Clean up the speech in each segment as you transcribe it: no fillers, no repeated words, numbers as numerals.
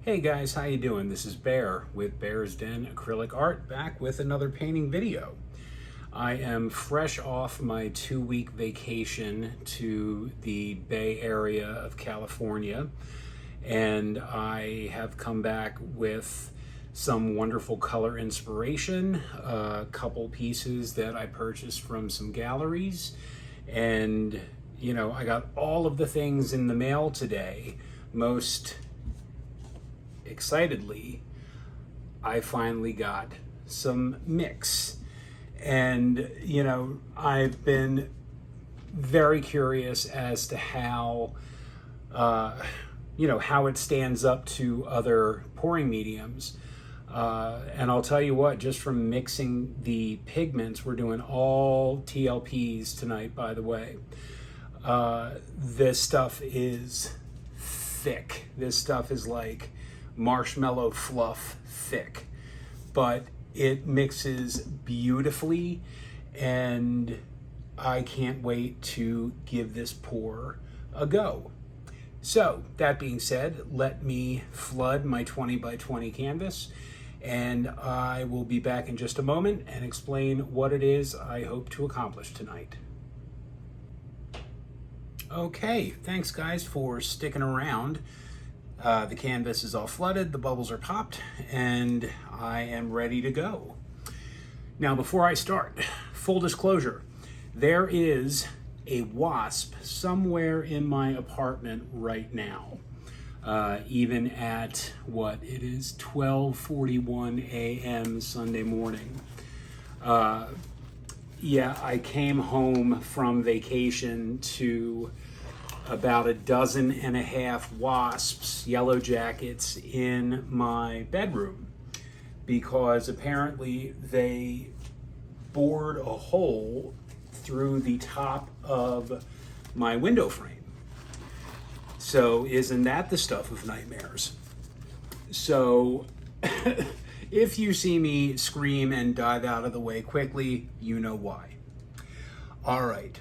Hey guys, how you doing? This is Bear with Bear's Den Acrylic Art, back with another painting video. I am fresh off my 2-week vacation to the Bay Area of California, and I have come back with some wonderful color inspiration, a couple pieces that I purchased from some galleries, and I got all of the things in the mail today. Most excitedly, I finally got some mix, and I've been very curious as to how how it stands up to other pouring mediums, and I'll tell you what, just from mixing the pigments, we're doing all TLPs tonight, by the way. This stuff is thick. This stuff is like marshmallow fluff thick, but it mixes beautifully, and I can't wait to give this pour a go. So that being said, let me flood my 20 by 20 canvas, and I will be back in just a moment and explain what it is I hope to accomplish tonight. Okay, thanks guys for sticking around. The canvas is all flooded, the bubbles are popped, and I am ready to go. Now, before I start, full disclosure, there is a wasp somewhere in my apartment right now, even at what it is, 12:41 a.m. Sunday morning. Yeah, I came home from vacation to about 12.5 wasps, yellow jackets, in my bedroom, because apparently they bored a hole through the top of my window frame. So isn't that the stuff of nightmares? So if you see me scream and dive out of the way quickly, you know why. All right,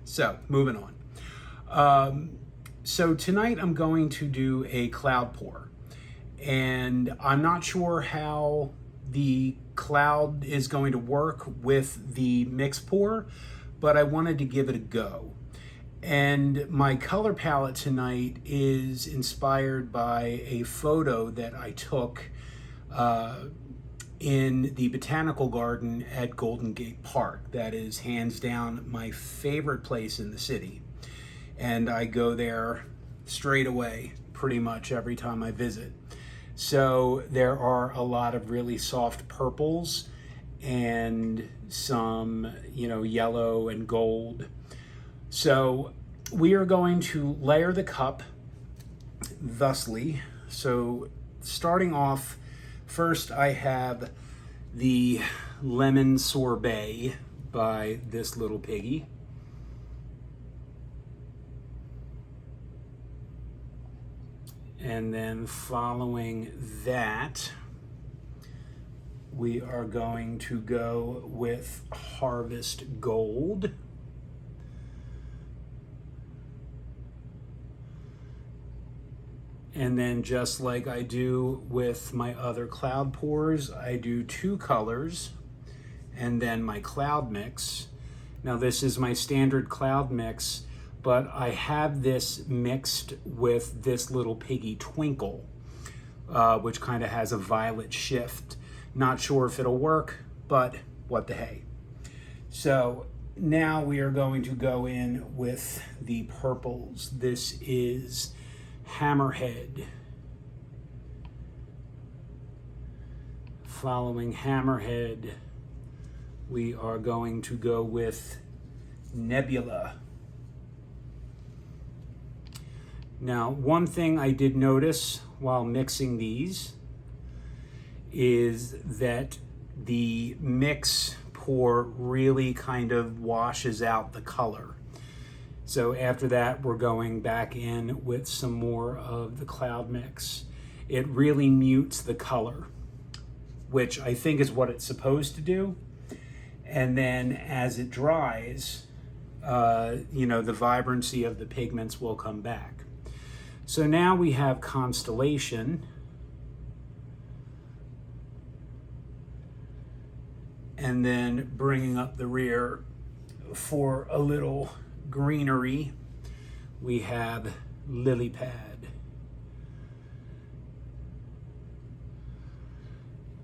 so moving on. So tonight I'm going to do a cloud pour, and I'm not sure how the cloud is going to work with the mix pour, but I wanted to give it a go. And my color palette tonight is inspired by a photo that I took in the botanical garden at Golden Gate Park. That is hands down my favorite place in the city, and I go there straight away pretty much every time I visit. So there are a lot of really soft purples and some, yellow and gold. So we are going to layer the cup thusly. So starting off, first I have the lemon sorbet by this little Piggy. And then following that, we are going to go with Harvest Gold. And then, just like I do with my other cloud pours, I do 2 colors and then my cloud mix. Now this is my standard cloud mix, but I have this mixed with this little Piggy Twinkle, which kind of has a violet shift. Not sure if it'll work, but what the hey. So now we are going to go in with the purples. This is Hammerhead. Following Hammerhead, we are going to go with Nebula. Now, one thing I did notice while mixing these is that the mix pour really kind of washes out the color. So after that, we're going back in with some more of the cloud mix. It really mutes the color, which I think is what it's supposed to do. And then as it dries, the vibrancy of the pigments will come back. So now we have Constellation. And then bringing up the rear for a little greenery, we have Lily Pad.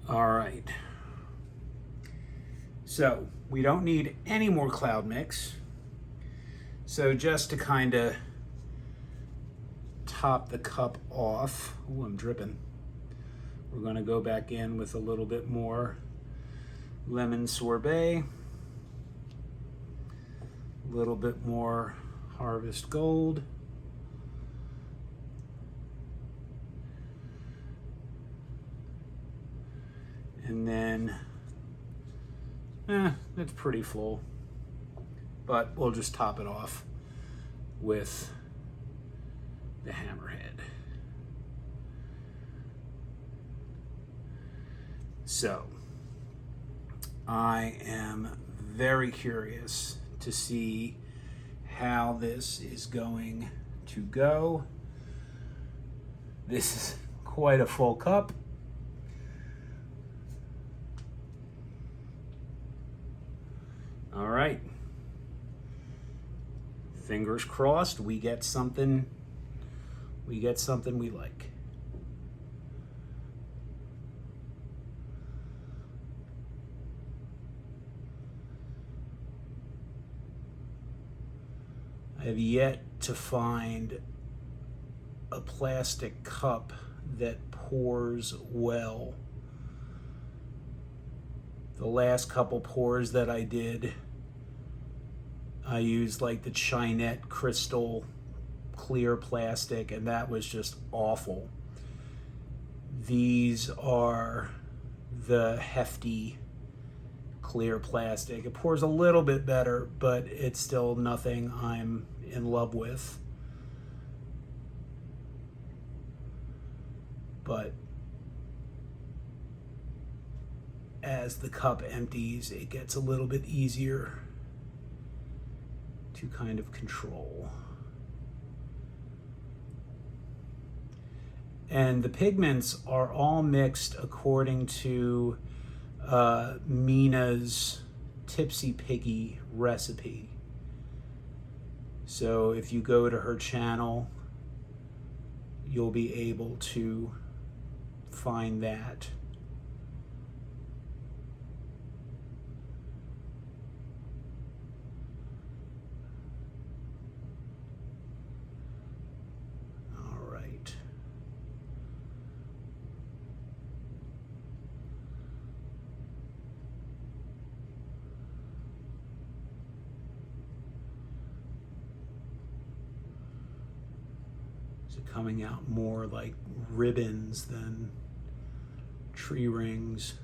All right. So we don't need any more cloud mix. So just to kind of top the cup off, oh, I'm dripping. We're going to go back in with a little bit more lemon sorbet, a little bit more harvest gold, and then it's pretty full, but we'll just top it off with the Hammerhead. So I am very curious to see how this is going to go. This is quite a full cup. All right. Fingers crossed we get something we like. I have yet to find a plastic cup that pours well. The last couple pours that I did, I used like the Chinette crystal clear plastic, and that was just awful. These are the hefty clear plastic. It pours a little bit better, but it's still nothing I'm in love with. But as the cup empties, it gets a little bit easier to kind of control. And the pigments are all mixed according to Mina's Tipsy Piggy recipe. So if you go to her channel, you'll be able to find that. All right. Is it coming out more like ribbons than tree rings?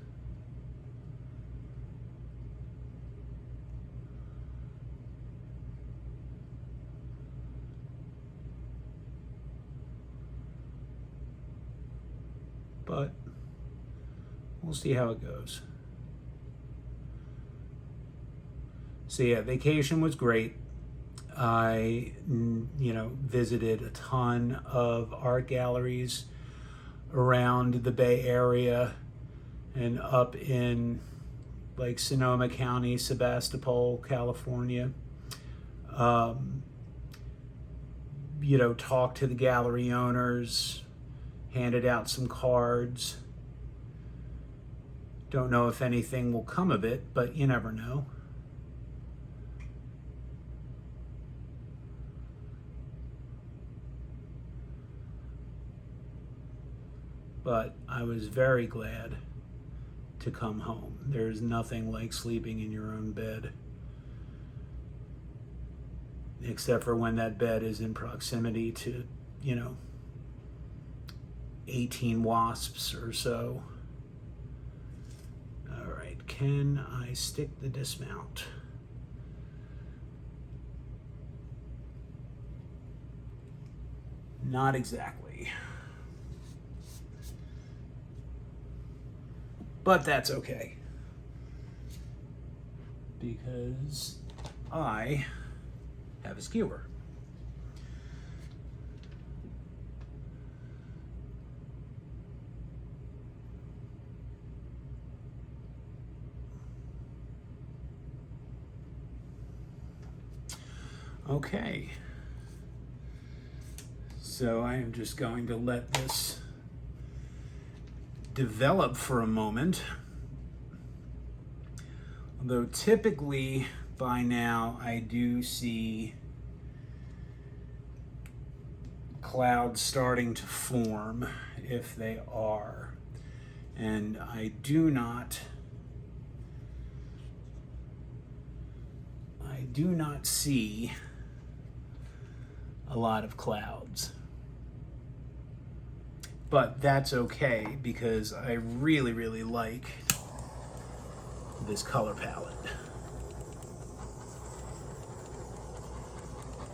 But we'll see how it goes. So yeah, vacation was great. I, visited a ton of art galleries around the Bay Area and up in like Sonoma County, Sebastopol, California. Talked to the gallery owners, handed out some cards. Don't know if anything will come of it, but you never know. But I was very glad to come home. There's nothing like sleeping in your own bed, except for when that bed is in proximity to, 18 wasps or so. All right, can I stick the dismount? Not exactly. But that's okay, because I have a skewer. Okay. So I am just going to let this develop for a moment. Although typically by now I do see clouds starting to form if they are. And I do not see a lot of clouds. But that's okay because I really, really like this color palette.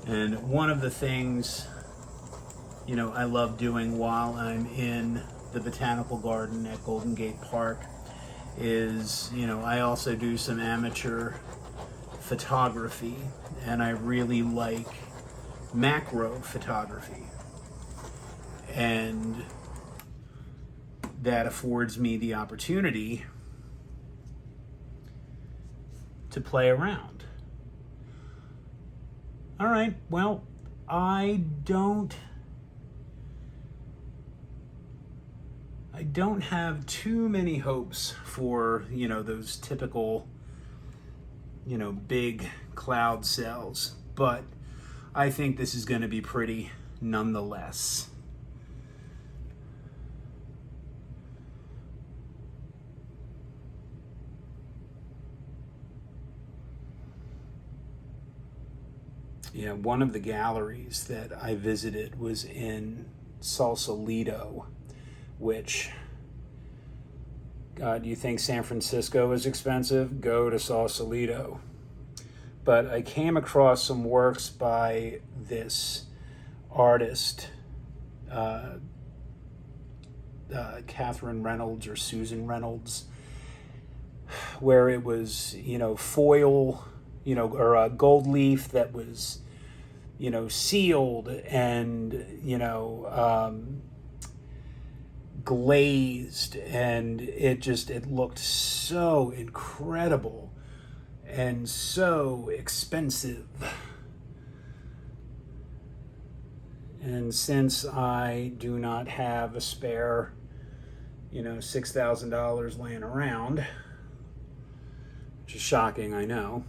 And one of the things, you know, I love doing while I'm in the botanical garden at Golden Gate Park is, you know, I also do some amateur photography, and I really like macro photography. And that affords me the opportunity to play around. All right, well, I don't have too many hopes for, you know, those typical, you know, big cloud cells, but I think this is going to be pretty nonetheless. Yeah, one of the galleries that I visited was in Sausalito, which, God, you think San Francisco is expensive? Go to Sausalito. But I came across some works by this artist, Catherine Reynolds or Susan Reynolds, where it was, you know, foil, you know, or a gold leaf that was, you know, sealed and, you know, glazed, and it looked so incredible and so expensive. And since I do not have a spare, you know, $6,000 laying around, which is shocking, I know,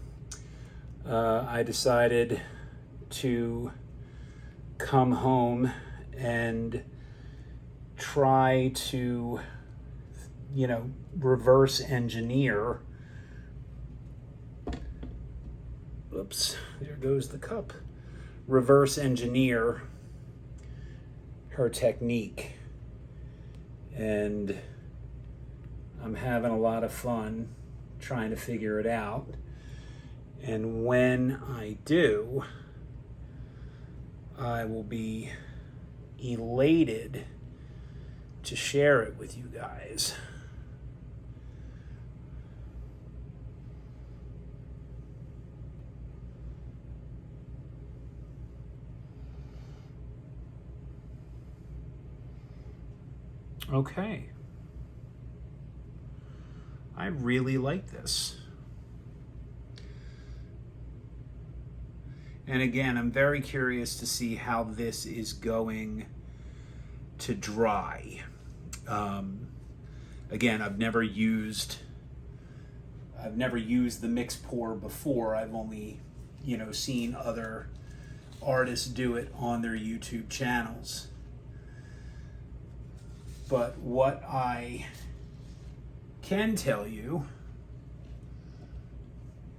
I decided to come home and try to, you know, reverse engineer. Oops, there goes the cup. Reverse engineer her technique. And I'm having a lot of fun trying to figure it out. And when I do, I will be elated to share it with you guys. Okay. I really like this. And again, I'm very curious to see how this is going to dry. Again, I've never used the mix pour before. I've only, you know, seen other artists do it on their YouTube channels. But what I can tell you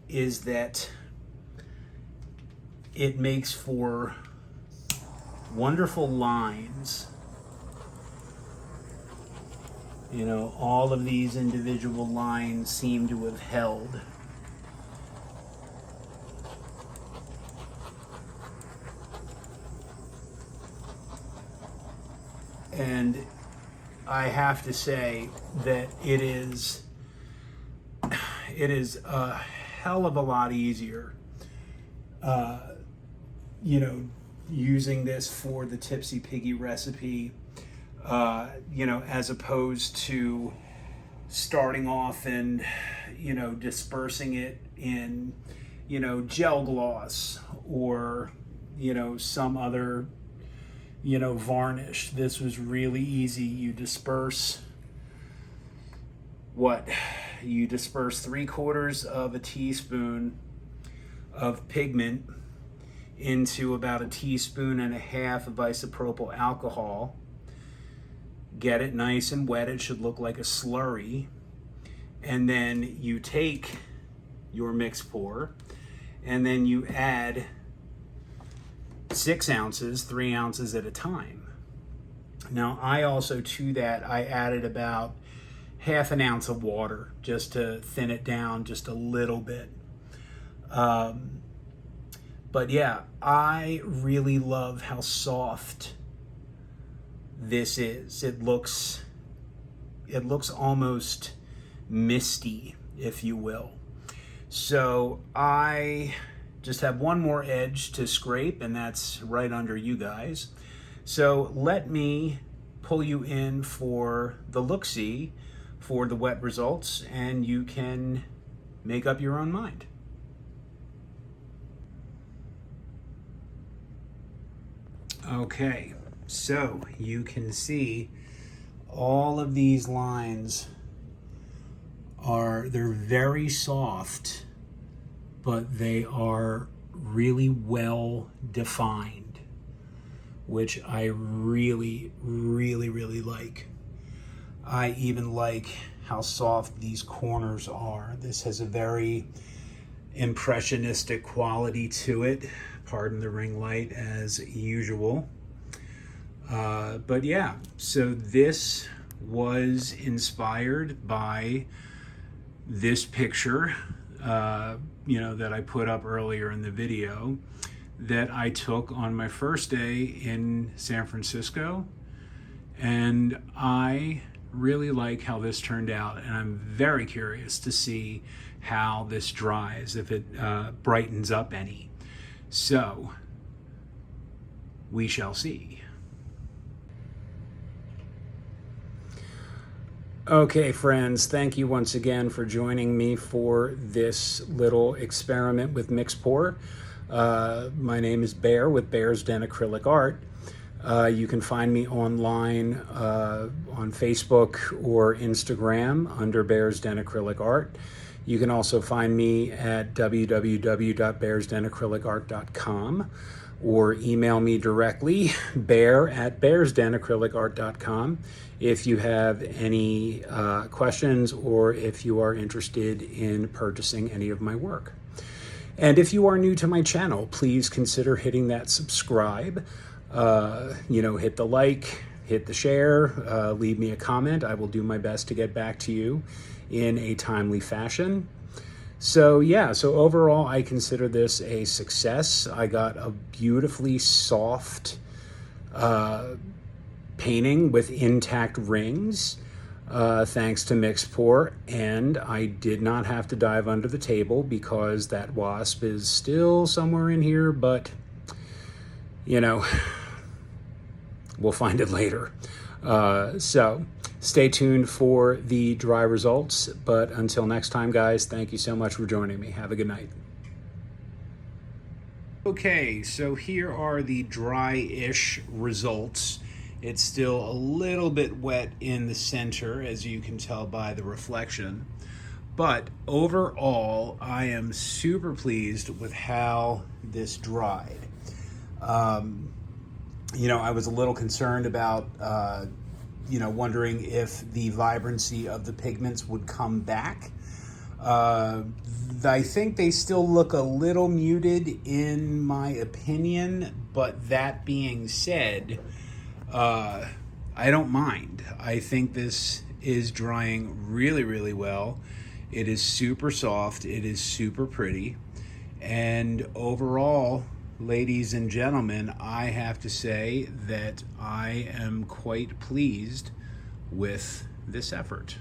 is that it makes for wonderful lines. You know, all of these individual lines seem to have held. And I have to say that it is a hell of a lot easier, you know, using this for the Tipsy Piggy recipe, you know, as opposed to starting off and, you know, dispersing it in, gel gloss or, some other, varnish. This was really easy. You disperse what? You disperse 3/4 of a teaspoon of pigment into about 1.5 teaspoons of isopropyl alcohol. Get it nice and wet. It should look like a slurry. And then you take your mix pour and then you add 6 ounces, 3 ounces at a time. Now I also, to that, I added about 1/2 ounce of water just to thin it down just a little bit. But yeah, I really love how soft this is. It looks almost misty, if you will. So I just have one more edge to scrape, and that's right under you guys. So let me pull you in for the look-see for the wet results, and you can make up your own mind. Okay, so you can see all of these lines they're very soft, but they are really well defined, which I really, really, really like. I even like how soft these corners are. This has a very impressionistic quality to it. Pardon the ring light as usual. But yeah, so this was inspired by this picture, that I put up earlier in the video that I took on my first day in San Francisco. And I really like how this turned out, and I'm very curious to see how this dries, if it brightens up any. So we shall see. Okay, friends, thank you once again for joining me for this little experiment with mix pour. My name is Bear with Bear's Den Acrylic Art. You can find me online on Facebook or Instagram under Bear's Den Acrylic Art. You can also find me at www.bearsdenacrylicart.com or email me directly, bear@bearsdenacrylicart.com, if you have any questions or if you are interested in purchasing any of my work. And if you are new to my channel, please consider hitting that subscribe. Hit the like, hit the share, leave me a comment. I will do my best to get back to you in a timely fashion. So yeah, so overall I consider this a success. I got a beautifully soft painting with intact rings, thanks to mix pour, and I did not have to dive under the table because that wasp is still somewhere in here, but we'll find it later. So stay tuned for the dry results, but until next time, guys, thank you so much for joining me. Have a good night. Okay, so here are the dry-ish results. It's still a little bit wet in the center, as you can tell by the reflection, but overall I am super pleased with how this dried. I was a little concerned about wondering if the vibrancy of the pigments would come back. I think they still look a little muted in my opinion, but that being said, I don't mind. I think this is drying really, really well. It is super soft, it is super pretty, and overall, ladies and gentlemen, I have to say that I am quite pleased with this effort.